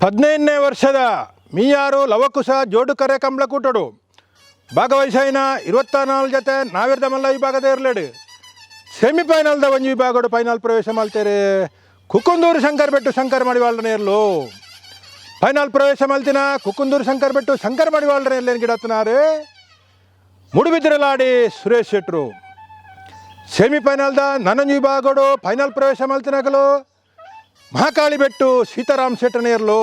15ನೇ ವರ್ಷದ ಮೀಯಾರು ಲವಕುಶ ಜೋಡುಕರೆ ಕಂಬ್ಳಕೂಟಡು ಭಾಗವಹಿಸಿನ 24 ಜೊತೆ ನಾವಿರ್ದ ಮಲ್ಲ ವಿಭಾಗದ ಇರಲೇಡು ಸೆಮಿಫೈನಲ್ದ ಒಂಜಿ ವಿಭಾಗಡು ಫೈನಲ್ ಪ್ರವೇಶ ಮಲ್ತೇರೆ ಕುಕ್ಕುಂದೂರು ಶಂಕರ್ ಬೆಟ್ಟು ಶಂಕರ್ ಮಡಿವಾಳ್ರನೇ ಇರಲು ಫೈನಲ್ ಪ್ರವೇಶ ಮಲ್ತಿನ ಕುಕ್ಕುಂದೂರು ಶಂಕರ್ ಬೆಟ್ಟು ಶಂಕರ್ ಮಡಿವಾಳ್ರನೇ ಇರಲೇನು ಗಿಡತ್ತನಾರು ಮುಡುಬಿದ್ರಲಾಡಿ ಸುರೇಶ್ ಶೆಟ್ರು ಸೆಮಿಫೈನಲ್ದ ನನ್ನೊಂದು ವಿಭಾಗಡು ಫೈನಲ್ ಪ್ರವೇಶ ಮಲ್ತಿನಗಲು ಮಹಾಕಾಳಿ ಬೆಟ್ಟು ಸೀತಾರಾಮ್ ಶೆಟ್ಟನೇ ಇರಲು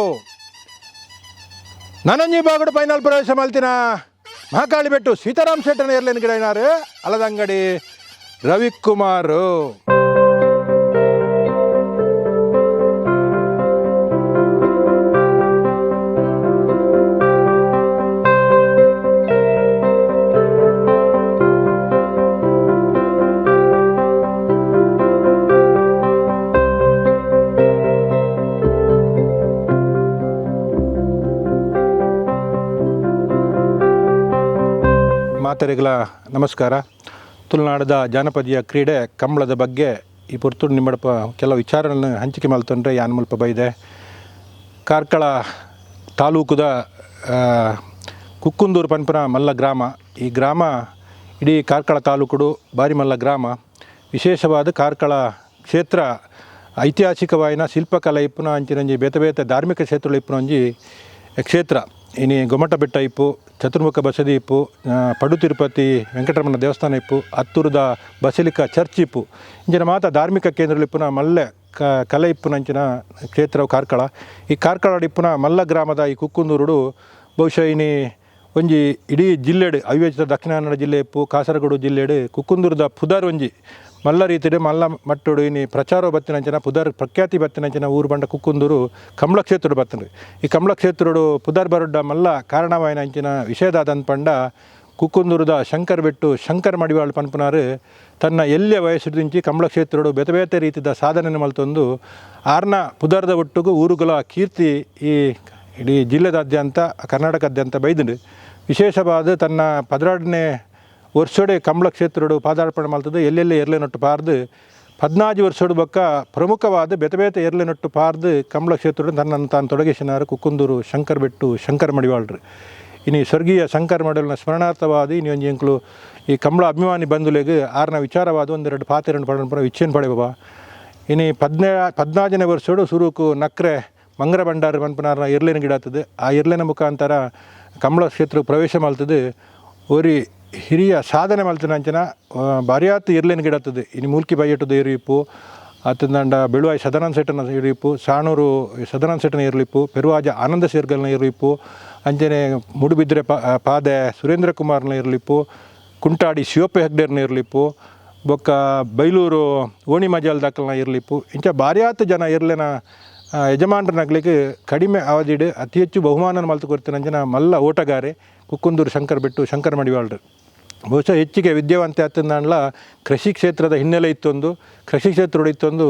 ನನ್ನೊಂದು ವಿಭಾಗಡು ಫೈನಲ್ ಪ್ರವೇಶ ಮಲ್ತಿನ ಮಹಾಕಾಳಿ ಬೆಟ್ಟು ಸೀತಾರಾಮ್ ಶೆಟ್ಟನೇ ಇರಲೇನು ಗಿಡ ಏನಾರು ಅಲದಂಗಡಿ ರವಿಕುಮಾರ್. ಮಾತರಿಗಳ ನಮಸ್ಕಾರ. ತುಳುನಾಡದ ಜಾನಪದೀಯ ಕ್ರೀಡೆ ಕಂಬಳದ ಬಗ್ಗೆ ಈ ಪುರ್ತೂರು ನಿಮ್ಮಡಪ ಕೆಲವು ವಿಚಾರಗಳನ್ನು ಹಂಚಿಕೆ ಮಾಡ್ತಂಡ್ರೆ ಯಾನ್ ಮುಲ್ಪ ಬೈದೆ. ಕಾರ್ಕಳ ತಾಲೂಕುದ ಕುಕ್ಕುಂದೂರು ಪನ್ಪುನ ಮಲ್ಲ ಗ್ರಾಮ. ಈ ಗ್ರಾಮ ಇಡೀ ಕಾರ್ಕಳ ತಾಲೂಕುಡು ಬಾರಿ ಮಲ್ಲ ಗ್ರಾಮ. ವಿಶೇಷವಾದ ಕಾರ್ಕಳ ಕ್ಷೇತ್ರ ಐತಿಹಾಸಿಕವಾಯಿನ ಶಿಲ್ಪಕಲೆ ಇಪ್ಪುನ ಅಂಚಿನಂಜಿ ಬೇತೆ ಬೇತೆ ಧಾರ್ಮಿಕ ಕ್ಷೇತ್ರಗಳು ಇಪ್ಪುನ ಒಂಜಿ ಕ್ಷೇತ್ರ. ಇನಿ ಗೊಮ್ಮಟ ಬೆಟ್ಟ ಇಪ್ಪು, ಚತುರ್ಮುಖ ಬಸದಿ ಇಪ್ಪು, ಪಡು ತಿರುಪತಿ ವೆಂಕಟರಮಣ ದೇವಸ್ಥಾನ ಇಪ್ಪು, ಹತ್ತೂರದ ಬಸಲಿಕಾ ಚರ್ಚ್ ಇಪ್ಪು ಇಂಚಿನ ಮಾತ ಧಾರ್ಮಿಕ ಕೇಂದ್ರಗಳು ಇಪ್ಪುನ ಮಲ್ಲೆ ಕಲೆ ಇಪ್ಪುನಂಚಿನ ಕ್ಷೇತ್ರವು ಕಾರ್ಕಳ. ಈ ಕಾರ್ಕಳ ಇಪ್ಪುನ ಮಲ್ಲ ಗ್ರಾಮದ ಈ ಕುಕ್ಕುಂದೂರುಡು ಬಹುಶಃ ಇನಿ ಒಂಜಿ ಇಡೀ ಜಿಲ್ಲೆಡು ಅವಿವೇಚಿತ ದಕ್ಷಿಣ ಕನ್ನಡ ಜಿಲ್ಲೆ ಇಪ್ಪು ಕಾಸರಗೋಡು ಜಿಲ್ಲೆಡು ಕುಕ್ಕುಂದೂರದ ಪುದರ್ ಒಂಜಿ ಮಲ್ಲ ರೀತಿಡು ಮಲ್ಲ ಮಟ್ಟುಡು ಇನಿ ಪ್ರಚಾರ ಬತ್ತಿನಂಚಿನ ಪುದರ್ ಪ್ರಖ್ಯಾತಿ ಬತ್ತಿನಂಚಿನ ಊರು ಬಂಡ ಕುಕ್ಕುಂದೂರು ಕಂಬಳ ಕ್ಷೇತ್ರ ಬತ್ತನ್ರಿ. ಈ ಕಂಬಳ ಕ್ಷೇತ್ರಡು ಪುದರ್ ಬರುಡ್ಡ ಮಲ್ಲ ಕಾರಣವಾಯಿನಂಚಿನ ವಿಷಯದಾದಂತ ಪಂಡ ಕುಕ್ಕುಂದೂರದ ಶಂಕರ್ ಬೆಟ್ಟು ಶಂಕರ್ ಮಡಿವಾಳ್ ಪನ್ಪುನಾರು ತನ್ನ ಎಲ್ಲಿಯ ವಯಸ್ಸಿದಿಂಚಿ ಕಂಬಳ ಕ್ಷೇತ್ರಡು ಬೇತೆ ಬೇತೆ ರೀತಿಯ ಸಾಧನೆ ಮಲ್ತೊಂದು ಆರ್ನ ಪುದರ್ದ ಒಟ್ಟಿಗೂ ಊರುಗಳ ಕೀರ್ತಿ ಈ ಇಡೀ ಜಿಲ್ಲೆದಾದ್ಯಂತ ಕರ್ನಾಟಕದಾದ್ಯಂತ ಬೈದು ವಿಶೇಷವಾದ ತನ್ನ 12ನೇ ವರ್ಷಡೆ ಕಂಬಳ ಕ್ಷೇತ್ರಡು ಪಾದಾರ್ಪಣೆ ಮಾಡ್ತದೆ. ಎಲ್ಲೆಲ್ಲಿ ಎರಲೆನೊಟ್ಟು ಪಾರ್ದು 14 ವರ್ಷದ ಬೊಕ್ಕ ಪ್ರಮುಖವಾದ ಬೇತೆ ಬೇತೆ ಎರಲೆನೊಟ್ಟು ಪಾರ್ದು ಕಂಬಳ ಕ್ಷೇತ್ರಡು ತನ್ನನ್ನು ತಾನು ತೊಡಗಿಸಿನಾರು ಕುಕ್ಕುಂದೂರು ಶಂಕರ್ ಬೆಟ್ಟು ಶಂಕರ್ ಮಡಿವಾಳ್ರು. ಇನ್ನು ಸ್ವರ್ಗೀಯ ಶಂಕರ್ ಮಡಿವಾಳ್ನ ಸ್ಮರಣಾರ್ಥವಾದ ಇನ್ನು ಒಂಜಿ ಎಂಕ್ಲು ಈ ಕಂಬಳ ಅಭಿಮಾನಿ ಬಂಧುಲೆಗೆ ಆರ್ನ ವಿಚಾರವಾದ ಒಂದೆರಡು ಪಾತೆರಡು ಪಡ ವಿಚ್ಚೇನು ಪಡೆ ಬಾಬಾ. ಇನ್ನು 14ನೇ ವರ್ಷಡು ಸುರುಕು ನಕ್ರೆ ಮಂಗ್ರ ಭಂಡಾರ ಪನ್ಪನಾರ ಇರ್ಲೇನ ಗಿಡ ಆಗ್ತದೆ. ಆ ಇರ್ಲೇನ ಮುಖಾಂತರ ಕಂಬಳ ಕ್ಷೇತ್ರಕ್ಕೆ ಪ್ರವೇಶ ಮಾಡ್ತದೆ. ಒರಿ ಹಿರಿಯ ಸಾಧನೆ ಮಲ್ತಿನಂಚಿನ ಬಾರಿಯಾತ್ ಇರ್ಲೇನ ಗಿಡ ಆಗ್ತದೆ. ಇನ್ನು ಮೂಲ್ಕಿ ಬೈಯಟ್ಟದ ಇರಿಪ್ಪು ಅತ್ತಂದ ಬೆಳುವಾಯಿ ಸದಾನಂದ ಸೆಟ್ಟನ ಇರಿಪ್ಪು, ಸಾಣೂರು ಸದಾನಂದ ಸೆಟ್ಟನ ಇರಲಿಪ್ಪು, ಪೆರುವಾಜ ಆನಂದ ಸೇರ್ಗಲ್ನ ಇರಲಿಪ್ಪು, ಅಂಜನೆ ಮುಡುಬಿದ್ರೆ ಪಾದೆ ಸುರೇಂದ್ರ ಕುಮಾರ್ನ ಇರಲಿಪ್ಪು, ಕುಂಟಾಡಿ ಶಿವಪ್ಪ ಹೆಗ್ಡೇರ್ನ ಇರಲಿಪ್ಪು, ಬೊಕ್ಕ ಬೈಲೂರು ಓಣಿ ಮಜಾಲ್ ದಾಖಲ್ನ ಇರಲಿಪ್ಪು. ಇಂಚ ಬಾರಿಯಾತ್ ಜನ ಇರ್ಲೇನ ಯಜಮಾನರನಾಗ್ಲಿಕ್ಕೆ ಕಡಿಮೆ ಅವಧಿಡು ಅತಿ ಹೆಚ್ಚು ಬಹುಮಾನ ಮಲ್ತು ಕೊಡ್ತೇನೆ ಮಲ್ಲ ಓಟಗಾರೆ ಕುಕ್ಕುಂದೂರು ಶಂಕರ್ ಬೆಟ್ಟು ಶಂಕರ್ ಮಡಿವಾಳ್ರು. ಬಹುಶಃ ಹೆಚ್ಚಿಗೆ ವಿದ್ಯಾವಂತೆ ಆತಂದಾಂಡ್ಲ ಕೃಷಿ ಕ್ಷೇತ್ರದ ಹಿನ್ನೆಲೆ ಇತ್ತೊಂದು, ಕೃಷಿ ಕ್ಷೇತ್ರ ಇತ್ತೊಂದು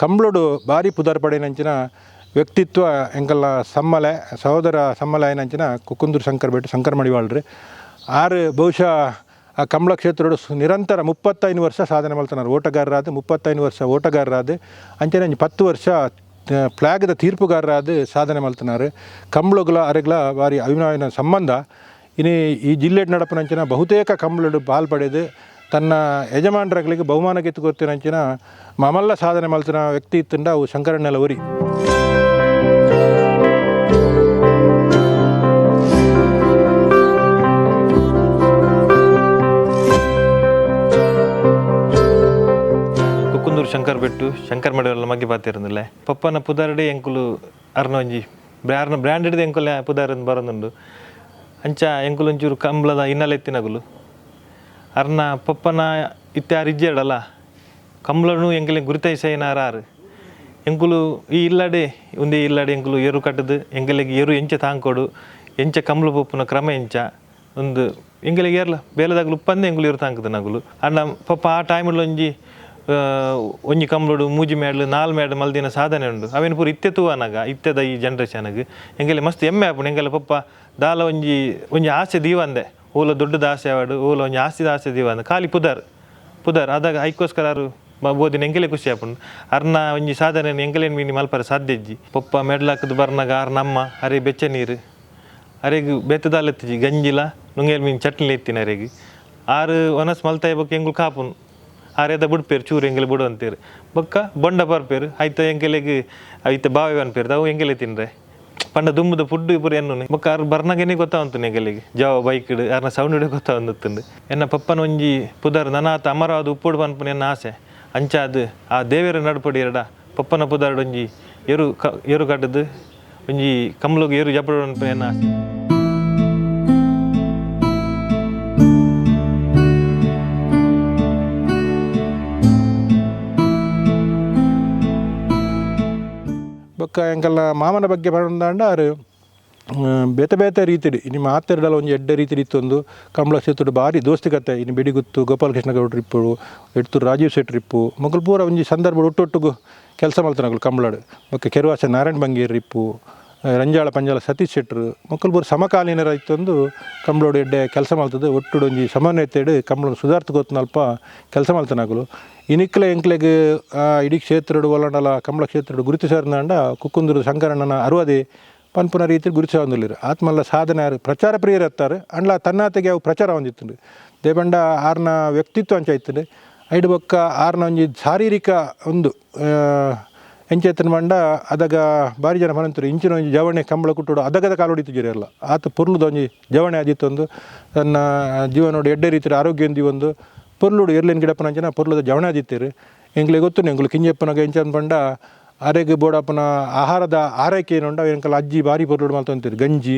ಕಂಬಳಡು ಭಾರಿ ಪುದರ್ ಪಡೆಯನಂಚಿನ ವ್ಯಕ್ತಿತ್ವ ಎಂಕಲ್ಲ ಸಮ್ಮಲೆ ಸಹೋದರ ಸಮ್ಮಲ ಏನಂಚಿನ ಕುಕ್ಕುಂದೂರು ಶಂಕರ್ ಬೆಟ್ಟು ಶಂಕರ್ ಮಡಿವಾಳ್ರು. ಆರು ಬಹುಶಃ ಆ ಕಂಬಳ ಕ್ಷೇತ್ರಡು ನಿರಂತರ 35 ವರ್ಷ ಸಾಧನೆ ಮಾಡ್ತಾನೆ. ಓಟಗಾರರಾದ 35 ವರ್ಷ ಓಟಗಾರರಾದ ಅಂಚನೆ 10 ವರ್ಷ ಫ್ಲ್ಯಾಗ್ದ ತೀರ್ಪುಗಾರರಾದ ಸಾಧನೆ ಮಲ್ತನಾರು. ಕಂಬಳಗಳ ಅರೆಗಳ ಭಾರಿ ಅಭಿನಯನ ಸಂಬಂಧ ಇನ್ನು ಈ ಜಿಲ್ಲೆ ನಡಪನಂಚಿನ ಬಹುತೇಕ ಕಂಬಳಡು ಪಾಲ್ಪಡೆದು ತನ್ನ ಯಜಮಾನರಗಳಿಗೆ ಬಹುಮಾನ ಗೆತ್ತುಕೊಡ್ತೀನಂಚಿನ ಮಮಲ್ಲ ಸಾಧನೆ ಮಲ್ತಿನ ವ್ಯಕ್ತಿ ಇತ್ತಂಡ ಅವು ಶಂಕರಣ್ಣೆಲ ಒರಿ. ಕುಕ್ಕುಂದೂರು ಶಂಕರ್ ಬೆಟ್ಟು ಶಂಕರ್ ಮಡಿವಾಳ ಮಗ್ಗಿ ಬಾತಿರಂದಿಲ್ಲ ಪಪ್ಪನ ಪುದಾರಡೆ ಎಂಕುಲು ಅರ್ನ ಒಂಜಿ ಅರ್ನ ಬ್ರ್ಯಾಂಡೆಡ್ ಎಂಕುಲ ಪುದಾರ ಬರೋದುಂಡು. ಅಂಚ ಎಂಕುಲು ಒಂಚೂರು ಕಂಬಳದ ಹಿನ್ನೆಲೆ ಎತ್ತಿನಗುಲು ಅರ್ನ ಪಪ್ಪನ ಇತ್ಯಾರು ಇಜ್ಜೇಡಲ್ಲ ಕಂಬಳನು ಎಂಕಲೆ ಗುರುತೈಸೇನಾರು ಎಂಕುಲು ಈ ಇಲ್ಲಾಡೆ ಒಂದೇ ಇಲ್ಲಾಡೆ ಎಂಕುಲು ಏರು ಕಟ್ಟದು ಎಂಕಲೆಗೆ ಏರು ಎಂಚ ತಾಂಕೊಡು ಎಂಚ ಕಂಬಳ ಪಪ್ಪನ ಕ್ರಮ ಎಂಚ ಒಂದು ಎಂಕಲೆಗೆ ಏರ್ಲ ಬೇಲದಾಗಲು ಉಪ್ಪಂದೆ ಎಂಕುಲು ಏರು ತಾಂಕದ ನಗುಲು ಅಣ್ಣ ಪಪ್ಪ ಆ ಟೈಮಲ್ಲಿ ಒಂಜಿ ಕಂಬಳಡು ಮೂಜಿ ಮೇಡ್ಲು 4 ಮೇಡ್ಲು ಮಲ್ದಿನ ಸಾಧನೆ ಉಂಡು. ಅವೇನು ಪೂರ ಇತ್ತೆತುವನಾಗ ಇತ್ತೆದ ಈ ಜನ್ರೇಷನ್ಗೆ ಎಂಗೆಲ್ಲ ಮಸ್ತ್ ಹೆಮ್ಮೆ ಆಪುಂಡು. ಎಂಗೆಲ್ಲ ಪಪ್ಪ ದಾಲ ಒಂಜಿ ಆಸೆ ದೀವಂದೆ ಓಲ ದೊಡ್ಡದ ಆಸೆ ಆವಾಡು ಓಲ ಒಂಜಿ ಆಸ್ತಿದ ಆಸೆ ದೀವಂದೆ ಖಾಲಿ ಪುದರ್ ಅದಾಗ ಐಕೋಸ್ಕರ ಬೋದಿನ ಎಂಕೆಲೆ ಖುಷಿ ಆಪುಂಡು ಅರ್ನ ಒಂಜಿ ಸಾಧನೆ ಎಂಕೆಲೇನು ಮೀನಿ ಮಲ್ಪರ ಸಾಧ್ಯ ಇಜ್ಜಿ ಪೊಪ್ಪ ಮೆಡ್ಲಾಕದು ಬರ್ನಾಗ ಆರ್ ನಮ್ಮ ಅರೆ ಬೆಚ್ಚ ನೀರು ಅರೆಗ್ ಬೆತ್ತದಾಲೆತ್ತಿಜಿ ಗಂಜಿಲ ನುಂಗೇಲ್ ಮೀನು ಚಟ್ನಿ ಎತ್ತಿನ ಅರೆಗೆ ಆರು ಒನಸ್ ಮಲ್ತಾಯ ಬೊಕ್ಕ ಎಂಗುಲು ಕಾಪುನು ಆರೇದ ಬಿಡ್ಪೇರು ಚೂರು ಎಂಗೆಲೆ ಬಿಡು ಅಂತೀರು ಬೊಕ್ಕ ಬೊಂಡ ಬರ್ಪೇರು ಆಯ್ತ ಎಂಕೆಲೆಗೆ ಆಯ್ತ ಬಾವಿ ಅನ್ಪೇರು ಅವು ಎಂಗೆಲೆ ತಿನ್ರೆ ಪಂಡ ದುಂಬುದ ಫುಡ್ ಪೂರ ಎನ್ನು ಬೊಕ್ಕ ಆರು ಬರ್ನಾಗೇನೆ ಗೊತ್ತಾವಂತು ಎಂಗೆಲೆಗೆ ಜಾವ ಬೈಕ್ ಯಾರನ್ನ ಸೌಂಡ್ ಹಿಡಿದು ಗೊತ್ತಾವಂದು ಎನ್ನ ಪಪ್ಪನ ಒಂಜಿ ಪುದರ್ ನನಾತ ಅಮರಾವದು ಉಪ್ಪುಡು ಪನ್ಪುನ ಎನ್ನ ಆಸೆ ಅಂಚ ಅದು ಆ ದೇವೇರ ನಡುಪಡಿ ಎರಡ ಪಪ್ಪನ ಪುದಾರ್ಡ್ ಒಂಜಿ ಏರು ಕಟ್ಟದು ಒಂಜಿ ಕಮ್ಲುಗೆ ಏರು ಜಪಡು ಪನ್ಪುನ ಎನ್ನ ಆಸೆ. ಬೊಕ್ಕ ಎಂಕಲ್ನ ಮಾಮನ ಬಗ್ಗೆ ಪಂಡ ಆರು ಬೇತೆ ಬೇತೆ ರೀತಿಡಿ ಇನ್ನು ಮಾತೆರಡಲ್ಲ ಒಂಜಿ ಎಡ್ಡೆ ರೀತಿ ಇತ್ತೊಂದು ಕಂಬಳ ಸೇತುಡು ಭಾರಿ ದೋಸ್ತಿಕತೆ ಇನ್ನು ಬೆಡಿಗುತ್ತು ಗೋಪಾಲಕೃಷ್ಣ ಗೌಡ್ರು ಇಪ್ಪು ಎಡ್ತೂರು ರಾಜೀವ್ ಶೆಟ್ರು ಇಪ್ಪು ಮಕ್ಕಳು ಪೂರ ಒಂಜಿ ಸಂದರ್ಭ ಒಟ್ಟೊಟ್ಟಿಗೂ ಕೆಲಸ ಮಾಡ್ತಾನಗಳು ಕಂಬಳಡು ಮತ್ತು ಕೆರುವಾಸ ನಾರಾಯಣ ಬಂಗೇರಿ ಇಪ್ಪು ರಂಜಾಳ ಪಂಜಾಳ ಸತೀಶ್ ಶೆಟ್ರು ಮಕ್ಕಳು ಪೂರ ಸಮಕಾಲೀನರ ಇತ್ತೊಂದು ಕಂಬಳೋಡು ಎಡ್ಡೆ ಕೆಲಸ ಮಾಡ್ತದೆ ಒಟ್ಟುಡು ಒಂಜಿ ಸಮನ್ವಯತೆಡು ಕಂಬಳ ಸುಧಾರ್ತಗೋತ್ತು ಅಲ್ಪ ಕೆಲಸ ಮಾಡ್ತಾನಾಗಲು ಇನಿಕ್ಲೆ ಎಂಕ್ಲೆಗೆ ಇಡೀ ಕ್ಷೇತ್ರಡು ಒಲಂಡಲ ಕಂಬಳ ಕ್ಷೇತ್ರಡು ಗುರುತಿಸಾರ್ನಾಂಡ ಕುಕ್ಕುಂದೂರು ಶಂಕರಣ್ಣನ ಅರುವದೆ ಪನ್ಪುನ ರೀತಿ ಗುರುತಿಸೊಂದಿಲ್ಲರು ಆತ್ಮಲ್ಲ ಸಾಧನೆ ಯಾರು ಪ್ರಚಾರ ಪ್ರಿಯರತ್ತಾರೆ ಅಂಡ್ಲ ತನ್ನಾತೆಗೆ ಅವು ಪ್ರಚಾರ ಹೊಂದಿತ್ತು ದೇಬಂಡ ಆರ್ನ ವ್ಯಕ್ತಿತ್ವ ಅಂಚ ಇತ್ತು ಐಡು ಬೊಕ್ಕ ಆರ್ನ ಒಂಜಿ ಶಾರೀರಿಕ ಒಂದು ಎಂಚೆತ್ತನ ಮಂಡ ಅದಾಗ ಭಾರಿ ಜನ ಮನಂತರು ಇಂಚಿನ ಒಂಜಿ ಜವಣೆ ಕಂಬಳ ಕುಟ್ಟೋಡು ಅದಗದ ಕಾಲು ಹೊಡಿತಿದ್ದೀರಿ ಎಲ್ಲ ಆತ ಪುರ್ಲುದ ಒಂಜಿ ಜವಣೆ ಆದಿತ್ತೊಂದು ತನ್ನ ಜೀವನೋಡು ಎಡ್ಡೆ ರೀತಿಯ ಆರೋಗ್ಯ ಒಂದು ಪೊರ್ಲುಡು ಎರ್ಲೇನು ಗಿಡಪ್ಪನ ಅಂಚನ ಪೊರ್ಲುದ ಜವಣೆ ಆದಿತ್ತೀರಿ ಎಂಗ್ಲೆ ಗೊತ್ತು ಎಂಗ್ಲು ಕಿಂಜಪ್ಪನಾಗ ಎಂಚನ್ ಪಂಡ ಅರೆಗೆ ಬೋಡಪ್ಪನ ಆಹಾರದ ಆರೈಕೆ ಏನುಂಡ ಎಂಕಲ್ಲ ಅಜ್ಜಿ ಭಾರಿ ಪೊರ್ಲುಡು ಮಲ್ತಂತೀರಿ ಗಂಜಿ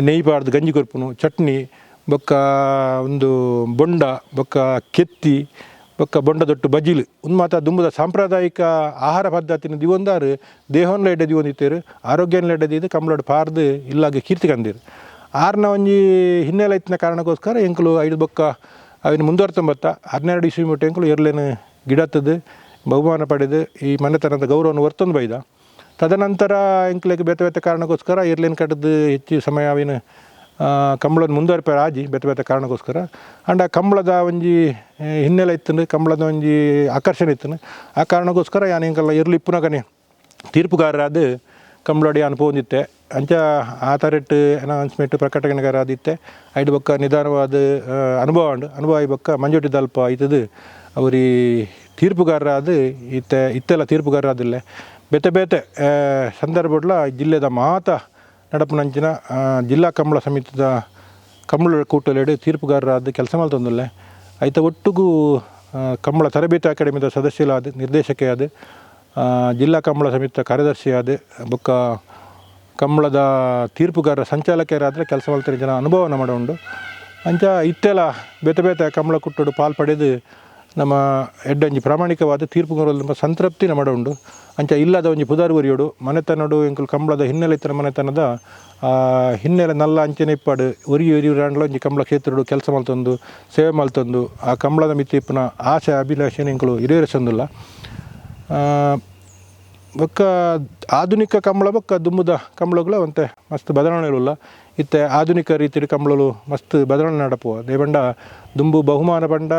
ನೆಯ್ಬಾರ್ದು ಗಂಜಿ ಕೊರ್ಪುನು ಚಟ್ನಿ ಬೊಕ್ಕ ಒಂದು ಬೊಂಡ ಬೊಕ್ಕ ಕೆತ್ತಿ ಬೊಕ್ಕ ಬೊಂಡದೊಟ್ಟು ಬಜಿಲು ಒಂದು ಮಾತ ದುಂಬುದ ಸಾಂಪ್ರದಾಯಿಕ ಆಹಾರ ಪದ್ಧತಿನ ದಿವೊಂದಾರು ದೇಹವನ್ನು ಎಡ್ಡೆ ದಿವೊಂದಿತ್ತೇರು ಆರೋಗ್ಯನ ಎಡ್ಡೆದಿದ್ದು ಕಂಬಳೋಡು ಪಾರ್ದು ಇಲ್ಲಾಗ ಕೀರ್ತಿ ಕಂದಿರು ಆರ್ನ ಒಂಜಿ ಹಿನ್ನೆಲೆ ಇತ್ತಿನ ಕಾರಣಕ್ಕೋಸ್ಕರ ಎಂಕಲು ಐದು ಬೊಕ್ಕ ಅವಿನ ಮುಂದುವರ್ತಂಬತ್ತ 12 ಇಸ್ವಿ ಮುಟ್ಟ ಎಂಕಲು ಎರ್ಲೇನು ಗಿಡತ್ತದು ಬಹುಮಾನ ಪಡೆದು ಈ ಮನೆತನದ ಗೌರವವನ್ನು ವರ್ತೊಂದು ಬೈದ ತದನಂತರ ಎಂಕ್ಲೆಗೆ ಬೇತೆ ಬೇತೆ ಕಾರಣಕ್ಕೋಸ್ಕರ ಎರ್ಲೇನು ಕಟ್ಟದು ಹೆಚ್ಚು ಸಮಯ ಅವಿನ ಕಂಬಳದ ಮುಂದುವರಿಪ ಆಜಿ ಬೇತೆ ಬೇತೆ ಕಾರಣಕ್ಕೋಸ್ಕರ ಅಂಡ ಕಂಬಳದ ಒಂಜಿ ಹಿನ್ನೆಲೆ ಇತ್ತು ಕಂಬಳದ ಒಂಜಿ ಆಕರ್ಷಣೆ ಇತ್ತು ಆ ಕಾರಣಕ್ಕೋಸ್ಕರ ಯಾನು ಎಂಕಲ್ಲ ಇರ್ಲಿ ಇಪ್ಪುನಗನೆ ತೀರ್ಪುಗಾರರಾದ ಕಂಬಳಡಿ ಅನುಭವ ಹೊಂದಿತ್ತೆ ಅಂಚ ಆ ಥರಟ್ಟು ಅನೌನ್ಸ್ಮೆಂಟ್ ಪ್ರಕಟಣೆಗಾರ ಆದಿತ್ತೆ ಐದು ಬೊಕ್ಕ ನಿಧಾನವಾದ ಅನುಭವ ಈ ಬೊಕ್ಕ ಮಂಜೋಟಿ ದಲ್ಪ ಇತ್ತದು ಅವರಿ ತೀರ್ಪುಗಾರರಾದ ಇತ್ತೆಲ್ಲ ತೀರ್ಪುಗಾರರಾದಿಲ್ಲ ಬೇತೆ ಬೇತೆ ಸಂದರ್ಭಡ್ಲ ಜಿಲ್ಲೆದ ಮಾತ ನಡಪನಂಚಿನ ಜಿಲ್ಲಾ ಕಂಬಳ ಸಮಿತಿದ ಕಂಬಳ ಕೂಟಲೆಡು ತೀರ್ಪುಗಾರರಾದ ಕೆಲಸ ಮಾಡ್ತಂದಲ್ಲೇ ಐತ ಒಟ್ಟಿಗೂ ಕಂಬಳ ತರಬೇತಿ ಅಕಾಡೆಮಿದ ಸದಸ್ಯರಾದ ನಿರ್ದೇಶಕ ಆದ ಜಿಲ್ಲಾ ಕಂಬಳ ಸಮಿತಿಯ ಕಾರ್ಯದರ್ಶಿ ಆದ ಬೊಕ್ಕ ಕಂಬಳದ ತೀರ್ಪುಗಾರರ ಸಂಚಾಲಕರಾದರೆ ಕೆಲಸ ಮಾಡ್ತಾರೆ ಜನ ಅನುಭವನ ಮಾಡೋಂಡು ಅಂಚ ಇತ್ತೆಲ್ಲ ಬೇತೆ ಬೇತೆ ಕಂಬಳ ಕುಟ್ಟೋಡು ಪಾಲ್ಪಡೆದು ನಮ್ಮ ಎಡ್ಡಂಜಿ ಪ್ರಾಮಾಣಿಕವಾದ ತೀರ್ಪುಗಾರರು ನಮ್ಮ ಸಂತೃಪ್ತಿನ ಮಾಡೋಂಡು ಅಂಚ ಇಲ್ಲದ ಒಂಜಿ ಪುದಾರ್ವರಿಯೋಡು ಮನೆತನಡು ಎಂಕುಲು ಕಂಬಳದ ಹಿನ್ನೆಲೆ ಇತ್ತರ ಮನೆತನದ ಹಿನ್ನೆಲೆ ನಲ್ಲ ಅಂಚನೆ ಇಪ್ಪಾಡು ಒರಿಯೊರಿಯರಾಂಡ್ಲ ಒಂಜಿ ಕಂಬಳ ಕ್ಷೇತ್ರಡು ಕೆಲಸ ಮಲ್ತೊಂದು ಸೇವೆ ಮಲ್ತೊಂದು ಆ ಕಂಬಳದ ಮಿತಿ ಇಪ್ಪನ ಆಸೆ ಅಭಿಲಾಷೆನ ಎಂಕುಲು ಈಡೇರಿಸೊಂದಿಲ್ಲ ಬೊಕ್ಕ ಆಧುನಿಕ ಕಂಬಳ ಬೊಕ್ಕ ದುಂಬುದ ಕಂಬಳಗಳು ಅಂತೆ ಮಸ್ತ್ ಬದಲಾವಣೆಗಳಿಲ್ಲ ಇತ್ತೆ ಆಧುನಿಕ ರೀತಿಯ ಕಂಬಳಲು ಮಸ್ತ್ ಬದಲಾವಣೆ ನಡಪುವ ದೇವಂಡ ದುಂಬು ಬಹುಮಾನ ಪಂಡ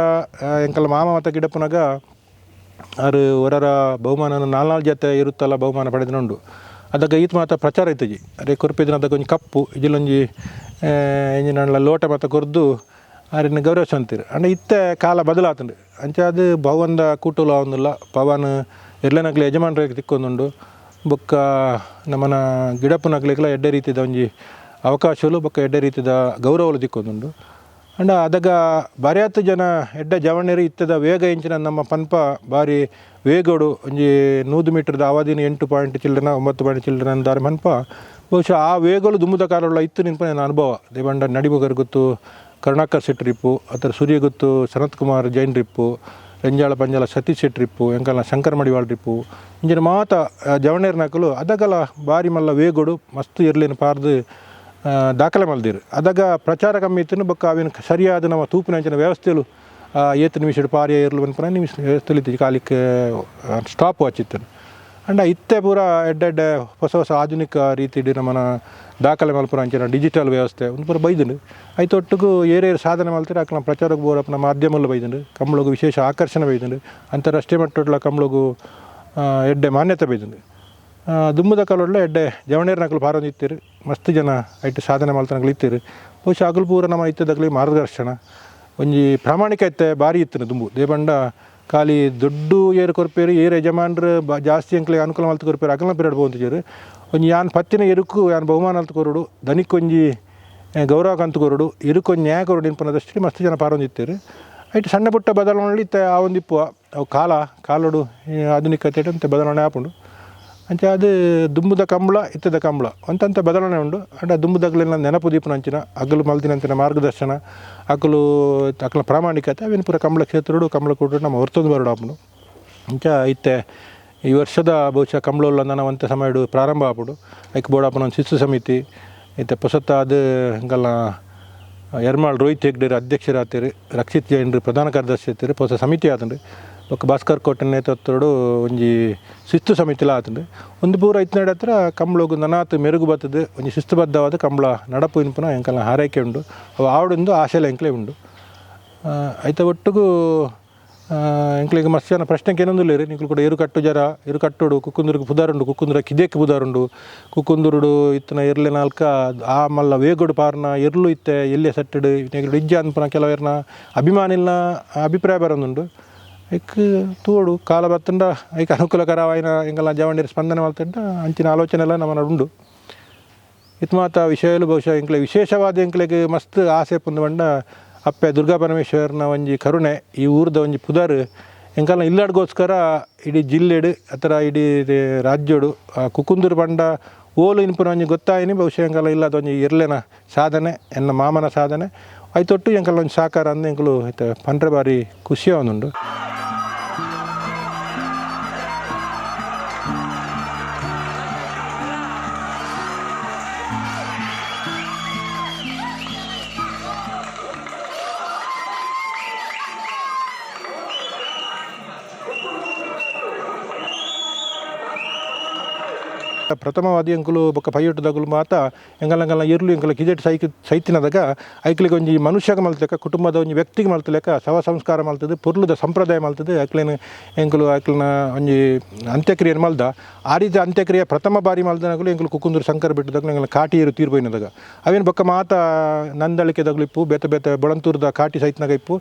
ಎಂಕಲ್ಲ ಮಾಮ ಮತ ಗಿಡಪ್ಪನಾಗ ಆರು ಹೊರರ ಬಹುಮಾನ ನಾಲ್ಕು ಜೊತೆ ಇರುತ್ತಲ್ಲ ಬಹುಮಾನ ಪಡೆದನುಂಡು ಅದಕ್ಕೆ ಈತ ಮಾತ ಪ್ರಚಾರ ಇತ್ತಜಿ ಅದೇ ಕೊರ್ಪಿದಿನ ಅದಕ್ಕೆ ಒಂಜಿ ಕಪ್ಪು ಇದಿಲ್ಲೊಂಜಿ ಎಂಜಿನ ಲೋಟ ಮಾತ ಕೊರ್ದು ಆರಿನ ಗೌರವಿಸಂತೀರು ಅಂಡ ಇತ್ತೆ ಕಾಲ ಬದಲಾತಂಡು ಅಂಚ ಅದು ಭವಂದ ಕೂಟುಲ ಅವನಿಲ್ಲ ಪವನ್ ಎರ್ಲೆನಗ್ಲಿ ಯಜಮಾನರಿಗೆ ತಿಕ್ಕೊಂದುಂಡು ಬೊಕ್ಕ ನಮ್ಮನ ಗಿಡಪ್ಪನಗ್ಲಿಗೆಲ್ಲ ಎಡ್ಡೆ ರೀತಿದ ಒಂಜಿ ಅವಕಾಶಗಳು ಬೊಕ್ಕ ಎಡ್ಡೆ ರೀತಿದ ಗೌರವಗಳು ತಿಕ್ಕೊಂದುಂಡು ಅಂಡ ಅದಾಗ ಬಾರ್ಯಾತು ಜನ ಎಡ್ಡೆ ಜವಣೆರು ಇತ್ತದ ವೇಗ ಇಂಚಿನ ನಮ್ಮ ಪನ್ಪ ಬಾರಿ ವೇಗೋಡು ಒಂಜಿ 100 ಮೀಟರ್ದ ಅವಧಿನ 8 ಪಾಯಿಂಟ್ ಚಿಲ್ಡ್ರನ 9 ಪಾಯಿಂಟ್ ಚಿಲ್ಡ್ರನ ದಾರಿ ಪನ್ಪ ಬಹುಶಃ ಆ ವೇಗಗಳು ದುಂಬುದ ಕಾಲುള്ള ಇತ್ತು ನಿನ್ಪ ನನ್ನ ಅನುಭವ ದೇವಂಡ ನಡಿಮುಗರ್ ಗೊತ್ತು ಕರುಣಾಕರ್ ಶೆಟ್ಟಿ ರಿಪ್ಪು ಅದರ ಸೂರ್ಯ ಗೊತ್ತು ಸನತ್ ಕುಮಾರ್ ಜೈನ್ ರಿಪ್ಪು ರಂಜಾಳ ಪಂಜಾಳ ಸತೀಶ್ ಶೆಟ್ಟಿ ರಿಪ್ಪು ಎಂಕಲ್ನ ಶಂಕರ್ ಮಡಿವಾಳ್ ರಿಪ್ಪು ಇಂಜಿನ ಮಾತ ಜವಣೇರ್ನಾಕಲು ಅದಗಲ ಬಾರಿ ಮಲ್ಲ ವೇಗೋಡು ಮಸ್ತ್ ಇರ್ಲೇನು ಪಾರ್ದು ದಾಖಲೆ ಮಲ್ದಿರು ಅದಾಗ ಪ್ರಚಾರ ಕಮ್ಮಿ ಇತ್ತು ಬೊಕ್ಕ ಅವಿನ ಸರಿಯಾದ ನಮ್ಮ ತೂಪಿನಂಚಿನ ವ್ಯವಸ್ಥೆಲು ಏತು ನಿಮಿಷ ಪಾರ್ಯ ಇರಲು ಅನ್ಪನ ನಿಮಿಷ ವ್ಯವಸ್ಥೆಲಿ ಕಾಲಿಕ್ಕೆ ಸ್ಟಾಪ್ ವಾಚಿತ್ತು ಅಂಡ ಇತ್ತೆ ಪೂರ ಎಡ್ಡೆ ಹೊಸ ಹೊಸ ಆಧುನಿಕ ರೀತಿಯಲ್ಲಿ ನಮ್ಮನ ದಾಖಲೆ ಮಲ್ಪುರ ಅಂಚಿನ ಡಿಜಿಟಲ್ ವ್ಯವಸ್ಥೆ ಒಂದು ಪೂರ ಬೈದುಂಡು ಐತೊಟ್ಟಿಗೂ ಏರೇರು ಸಾಧನೆ ಮಲ್ತಿರ ಅಕ್ಲ ಪ್ರಚಾರಕ್ಕೆ ಬೋರಪ್ಪನ ಮಾಧ್ಯಮಲ್ಲಿ ಬೈದುಂಡು ಕಂಬಳಗು ವಿಶೇಷ ಆಕರ್ಷಣೆ ಬೈದುಂಡು ಅಂತಾರಾಷ್ಟ್ರೀಯ ಮಟ್ಟದ ಕಂಬಳಗು ಎಡ್ಡೆ ಮಾನ್ಯತೆ ಬೈದುಂಡು ದುಮ್ಮದ ಕಾಲೊಳ್ಳೆ ಎಡ್ಡೆ ಜವಣೇರು ನಕಲು ಪಾರೊಂದು ಇತ್ತೀರು ಮಸ್ತ್ ಜನ ಐಟು ಸಾಧನೆ ಮಲ್ತನಗಳು ಇತ್ತೀರು ಬಹುಶಃ ಅಗಲು ಪೂರ ನಮ್ಮ ಇತ್ತದಾಗಲಿ ಮಾರ್ಗದರ್ಶನ ಒಂಜಿ ಪ್ರಾಮಾಣಿಕತೆ ಭಾರಿ ಇತ್ತು ದುಂಬು ದೇಬಂಡ ಖಾಲಿ ದೊಡ್ಡ ಏರು ಕೊರ್ಪೇರು ಏರು ಯಜಮಾನ್ರು ಜಾಸ್ತಿ ಅಂಕ್ಲಿಗೆ ಅನುಕೂಲ ಮಲ್ತು ಕೊರ್ಪೇರು ಅಗಲ ಪೀರಿಯಡ್ ಬೋಂತಿಜೇರು ಒಂಜಿ ಯಾನ್ ಪತ್ತಿನ ಎರುಕು ಯಾನ್ ಬಹುಮಾನ ಅಂತ ಕೊರಡು ದನಿಕೊಂಜಿ ಗೌರವ ಕಂತು ಕೊರಡು ಎರುಕೊಂಜಿ ನ್ಯಾಯ ಕೊರಡು ಇನ್ಪನ್ನದಷ್ಟು ಮಸ್ತ್ ಜನ ಪಾರೊಂದಿತ್ತೇರು ಐಟು ಸಣ್ಣ ಪುಟ್ಟ ಬದಲಾವಣೆ ಇತ್ತೆ ಆ ಒಂದಿಪ್ಪು ಅವು ಕಾಲೋಡು ಆಧುನಿಕತೆ ಅಂತ ಬದಲಾವಣೆ ಆಪುಂಡು ಅಂಚೆ ಅದು ದುಂಬುದ ಕಂಬಳ ಇತ್ತದ ಕಂಬಳ ಅಂತಂತ ಬದಲಾವಣೆ ಉಂಡು ಅಂಡ ದುಂಬುದಾಗಲಿನ ನೆನಪು ದೀಪನ ಅಂಚಿನ ಅಗಲು ಮಲ್ತಿನಂಚಿನ ಮಾರ್ಗದರ್ಶನ ಅಕಲ ಪ್ರಾಮಾಣಿಕತೆ ಅವೇನು ಪೂರ ಕಂಬಳ ಕ್ಷೇತ್ರಡು ಕಂಬಳ ಕೊಟ್ಟು ನಮ್ಮ ಹೊರತೊಂದು ಬರಡು ಆಪುಂಡು ಅಂಚ ಇತ್ತೆ ಈ ವರ್ಷದ ಬಹುಶಃ ಕಂಬಳ ನನವಂತ ಸಮಯ ಪ್ರಾರಂಭ ಆಪುಡು ಐಕ್ ಬೋಡಾಪನ ಒಂದು ಶಿಸ್ತು ಸಮಿತಿ ಇತ್ತೆ ಪೊಸತ್ತ ಅದು ಹಿಂಗಲ್ಲ ಯರ್ಮಾಳ್ ರೋಹಿತ್ ಹೆಗ್ಡೆರು ಅಧ್ಯಕ್ಷರಾಗ್ತೀರಿ ರಕ್ಷಿತ್ ಜೈನ್ರು ಪ್ರಧಾನ ಕಾರ್ಯದರ್ಶಿ ಇರ್ತೀರಿ ಹೊಸ ಸಮಿತಿ ಆತಂಡ್ರಿ ಬೊಕ್ಕ ಭಾಸ್ಕರ್ ಕೋಟೆ ನೇತೃತ್ವಡು ಒಂಜಿ ಶಿಸ್ತು ಸಮಿತಿಲ ಆತಂಡ್ರಿ ಒಂದು ಪೂರ ಇತ್ನಾಡು ಹತ್ರ ಕಂಬಳಗು ನನಾತ್ ಮೆರುಗು ಬರ್ತದೆ ಒಂಜಿ ಶಿಸ್ತುಬದ್ಧವಾದ ಕಂಬಳ ನಡಪು ಇನ್ಪುನ ಎಂಕಲ್ನ ಹಾರೈಕೆ ಉಂಡು ಅವು ಆವಡೊಂದು ಆಶೆಲ ಎಂಕ್ಲೆ ಉಂಡು ಐತ ಒಟ್ಟಿಗೂ ಎಂಕ್ಲಿಗೆ ಮಸ್ತ್ ಜನ ಪ್ರಶ್ನೆಗೆ ಏನೊಂದು ಇಲ್ಲೇರಿ ನಿಕ್ಲು ಕೂಡ ಏರು ಕಟ್ಟು ಜರ ಏರು ಕಟ್ಟೋಡು ಕುಕ್ಕುಂದುರಿಗೆ ಪುದಾರುಂಡು ಕುಕ್ಕುಂದುರ ಕಿದೇಕ್ಕೆ ಪುದಾರುಂಡು ಕುಕ್ಕುಂದುರುಡು ಇತ್ತನ ಎರ್ಲೆ ನಾಲ್ಕ ಆ ಮಲ್ಲ ವೇಗೋಡು ಪಾರ್ನ ಎರ್ಲು ಇತ್ತೆ ಎಲ್ಲೆ ಸಟ್ಟಡು ನೆಗಡು ಇಜ್ಜ ಅನ್ಪನ ಕೆಲವರ್ನ ಅಭಿಮಾನಿಲ್ನ ಅಭಿಪ್ರಾಯ ಬರೋದುಂಡು ಐಕ್ ತೋಡು ಕಾಲ ಬತ್ತಂಡ ಐಕ್ ಅನುಕೂಲಕರವಾಯಿನ ಎಂಗಲ್ಲ ಜವಣಿರ ಸ್ಪಂದನೆ ಮಾಡ್ತಂಡ ಅಂಚಿನ ಆಲೋಚನೆ ಎಲ್ಲ ನಮ್ಮ ಉಂಡು ಇತ್ಮಾತ ವಿಷಯಲು ಬಹುಶಃ ಎಂಕ್ಲೆ ವಿಶೇಷವಾದ ಎಂಕ್ಲೆಗೆ ಮಸ್ತ್ ಆಸೆ ಪುಂದು ಬಂಡ ಅಪ್ಪೆ ದುರ್ಗಾ ಪರಮೇಶ್ವರನ ಒಂಜಿ ಕರುಣೆ ಈ ಊರದ ಒಂಜಿ ಪುದರ್ ಎಂಕಲ್ನ ಇಲ್ಲಾಡ್ಗೋಸ್ಕರ ಇಡೀ ಜಿಲ್ಲೆಡು ಅಥವಾ ಇಡೀ ರಾಜ್ಯಡು ಕುಕುಂದೂರು ಪಂಡ ಓಲು ಇನ್ಪುನ ಒಂಜಿ ಗೊತ್ತಾಯಿನಿ ಬಹುಶಃ ಎಂಕಲ್ಲ ಇಲ್ಲದ ಒಂಜಿ ಇರ್ಲೆನ ಸಾಧನೆ ಎನ್ನ ಮಾಮನ ಸಾಧನೆ ಐತೊಟ್ಟು ಎಂಕಲ್ಲ ಒಂಜಿ ಸಾಕಾರ ಅಂದು ಎಂಕಲು ಐತೆ ಪಂಡ್ರೆ ಬಾರಿ ಖುಷಿ ಅವನುಂಡು ಪ್ರಥಮವಾದಿ ಎಂಕುಲು ಬೊಕ್ಕ ಪೈಯೊಟ್ಟದಾಗಲು ಮಾತ ಎಂಗಲಂಗಲ ಇರ್ಲು ಎಂಕಲ ಕಿಜೆಟ್ ಸೈತಿನದಾಗ ಐಕ್ಲಿಗೆ ಒಂಜಿ ಮನುಷ್ಯಗೆ ಮಲ್ತಲೆಕ್ಕ ಕುಟುಂಬದ ಒಂಜಿ ವ್ಯಕ್ತಿಗೆ ಮಲ್ತಲೆಕ್ಕ ಶವ ಸಂಸ್ಕಾರ ಮಲ್ತದೆ ಪೊರ್ಲುದ ಸಂಪ್ರದಾಯ ಮಲ್ತದೆ ಐಕ್ಲೇನು ಎಂಕುಲು ಐಕ್ಲನ ಒಂಜಿ ಅಂತ್ಯಕ್ರಿಯೆ ಮಲ್ದ ಆ ರೀತಿ ಅಂತ್ಯಕ್ರಿಯೆ ಪ್ರಥಮ ಬಾರಿ ಮಲ್ದನಾಗಲು ಎಂಕುಲು ಕುಕ್ಕುಂದೂರು ಶಂಕರ ಬಿಟ್ಟದಾಗಲು ಎಂಗಲ ಕಾಟಿ ಏರು ತೀರ್ಬೋಯ್ನದಾಗ ಅವೇನು ಬೊಕ್ಕ ಮಾತ ನಂದಳಿಕೆದಾಗಲು ಇಪ್ಪು ಬೇತೆ ಬೊಳಂತೂರದ ಕಾಟಿ ಸೈತ್ನಾಗ ಇಪ್ಪು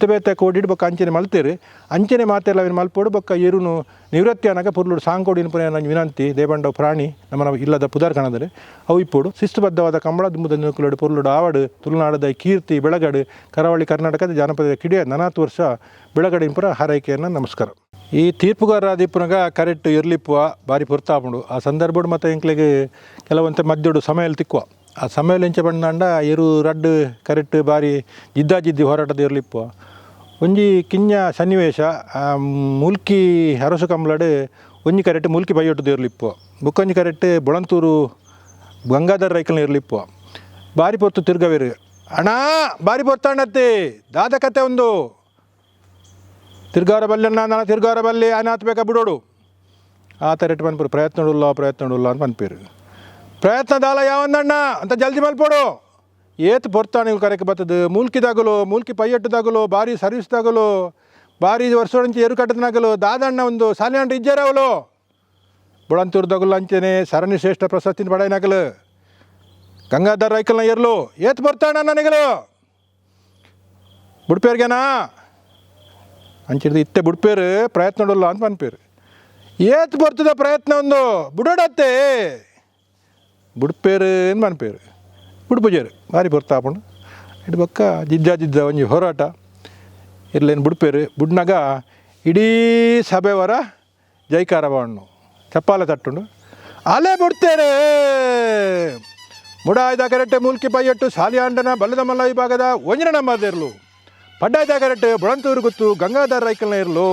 ಬೇತೆ ಕೋಡಿಡು ಬೊಕ್ಕ ಅಂಚನೆ ಮಲ್ತೇರು ಅಂಚನೆ ಮಾತೆಲ್ಲ ಅವೇನು ಮಲ್ಪೋಡು ಬೊಕ್ಕ ಏರುನು ನಿವೃತ್ತಿ ಅನ್ನಾಗ ಪುರ್ಲುಡು ಸಾಂಕೋಡಿನ ಪುನ ನಂಜಿ ವಿನಂತಿ ದೇವಂಡ ಪ್ರಾಣಿ ನಮ್ಮನ ಇಲ್ಲದ ಪುದಾರ್ ಕಾಣದರೆ ಅವು ಇಪ್ಪೋಡು ಶಿಸ್ತುಬದ್ಧವಾದ ಕಂಬಳ ದುಂಬುದ ನಿಲುಕುಲಡು ಪೊರ್ಲುಡು ಆವಡು ತುಳುನಾಡದ ಕೀರ್ತಿ ಬೆಳಗಡು ಕರಾವಳಿ ಕರ್ನಾಟಕದ ಜಾನಪದ ಕಿಡಿಯ 40 ವರ್ಷ ಬೆಳಗಡಿನ ಪುರ ಹಾರೈಕೆಯನ್ನು ನಮಸ್ಕಾರ ಈ ತೀರ್ಪುಗಾರ ದೀಪನಾಗ ಕರೆಕ್ಟ್ ಇರ್ಲಿಪ್ಪುವ ಭಾರಿ ಪೊರ್ತಾಪುಂಡು ಆ ಸಂದರ್ಭಡು ಮತ್ತು ಎಂಕ್ಲೆಗೆ ಕೆಲವಂತೆ ಮಧ್ಯಡು ಸಮಯಲ್ಲಿ ತಿಕ್ಕುವ ಆ ಸಮಯಲ್ಲಿ ಎಂಚ ಬಂದಾಂಡ ಎರು ರಡ್ಡು ಕರೆಕ್ಟ್ ಭಾರಿ ಜಿದ್ದಾಜಿದ್ದಿ ಹೋರಾಟದ ಇರ್ಲಿಪ್ಪುವ ಒಂಜಿ ಕಿಂಜ ಸನ್ನಿವೇಶ ಮುಲ್ಕಿ ಅರಸು ಕಂಬಳಡು ಒಂಜಿ ಕರೆಕ್ಟ್ ಮುಲ್ಕಿ ಬೈಯೊಟ್ಟು ಇರ್ಲಿಪ್ಪು ಬುಕ್ಕೊಂಜಿ ಕರೆಕ್ಟ್ ಬೊಳಂತೂರು ಗಂಗಾಧರ ರೈಕಲ್ನ ಇರ್ಲಿಪ್ಪು ಬಾರಿ ಪೊತ್ತು ತಿರ್ಗವೇರು ಅಣ್ಣ ಬಾರಿ ಪೊತ್ತಣ್ಣತ್ತಿ ದಾದ ಕತೆ ಒಂದು ತಿರ್ಗಾರ ಬಲ್ಲೆನ್ನ ನಾನು ತಿರ್ಗಾರ ಬಲ್ಲಿ ಅನಾಥ ಬೇಕಾ ಬಿಡೋಡು ಆ ಥರ ಪನ್ಪರು ಪ್ರಯತ್ನಡುಲ್ಲ ಅಂತ ಪನ್ಪೇರು ಪ್ರಯತ್ನ ದಾಲ ಯಾವಂದಣ್ಣ ಅಂತ ಜಲ್ದಿ ಮಲ್ಪೋಡು ಏತ್ ಪೊರ್ತಾನೆ ಕರೆಕ್ಕೆ ಬರ್ತದೆ ಮೂಲ್ಕಿ ಪೈಯಟ್ಟದಾಗಲು ಭಾರಿ ಸರ್ವಿಸ್ದಾಗಲು ಭಾರಿ ವರ್ಷೋಂಚಿ ಏರು ಕಟ್ಟದನಾಗಲು ದಾದಣ್ಣ ಒಂದು ಸಾಲಿಯಾಂಟ ಇಜ್ಜಾರವಲು ಬೊಳಂತೂರ್ದಾಗಲು ಅಂಚೆನೆ ಸರಣಿ ಶ್ರೇಷ್ಠ ಪ್ರಶಸ್ತಿನ ಪಡೆಯನಾಗಲು ಗಂಗಾಧರ ರೈಕಲ್ನ ಇರ್ಲು ಏತ್ ಬರ್ತಾಣ ನನಗಲು ಬುಡ್ಪೇರ್ಗೆನಾ ಅಂಚಿಡ್ದು ಇತ್ತೆ ಬುಡ್ಪೇರು ಪ್ರಯತ್ನ ನೋಡಲ್ಲ ಅಂತ ಪನ್ಪೇರು ಏತ್ ಬರ್ತದ ಪ್ರಯತ್ನ ಒಂದು ಬುಡೋಡತ್ತೆ ಬುಡ್ಪೇರು ಏನು ಪನ್ಪೇರು ಬುಡ್ಪುಜೇರು ಭಾರಿ ಬರ್ತಾಪುಂಡು ಇಡು ಬೊಕ್ಕ ಜಿದ್ದ ಒಂಜಿ ಹೋರಾಟ ಇರ್ಲೇನು ಬುಡ್ಪೇರು ಬುಡ್ನಾಗ ಇಡೀ ಸಭೆವರ ಜೈಕಾರ ಬಾಣ್ಣು ಚಪ್ಪಾಲೆ ತಟ್ಟುಂಡು ಅಲೆ ಬುಡ್ತೇರೆ ಮುಡಾಯ್ದ ಕರೆಕ್ಟ್ ಮೂಲ್ಕಿ ಪೈಯಟ್ಟು ಸಾಲಿಯಾಂಡನ ಬಲ್ಲದ ಮಲ್ಲ ವಿಭಾಗದ ಒಂಜನ ನಂಬರ್ದಿರ್ಲು ಪಡ್ಡಾಯ್ದ ಕರೆಕ್ಟ್ ಬೊಳಂತೂರು ಗೊತ್ತು ಗಂಗಾಧರ ರೈಕಲ್ನ ಇರ್ಲು